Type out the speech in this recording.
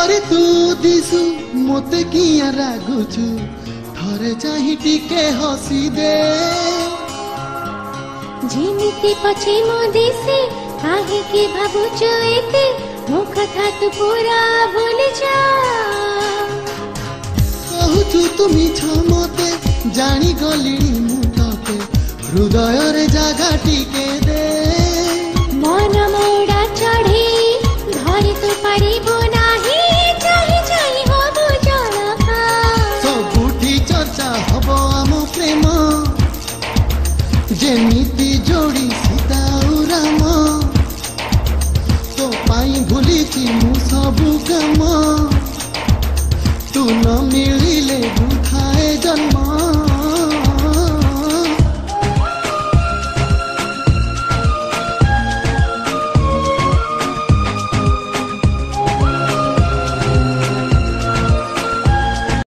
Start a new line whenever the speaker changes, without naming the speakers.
अरे तू दिसु मोते किया रागुचु थरे चाही टिके हसी दे
जिमिति पछे मो दिसे काहे के भाबुचो एते मो कथा तू पूरा भूल जा
कहूचु तुमी छमते जानी गलिनी मु तते हृदय रे जागा टिके दे
मन मोड़ा चढ़े धरि तू परिबो नाही चाहि चाहि होबो जनका
सबुठी चर्चा हबो आम प्रेम जेमिति जोड़ी सीता और राम तो पाई भूली मु सबु काम।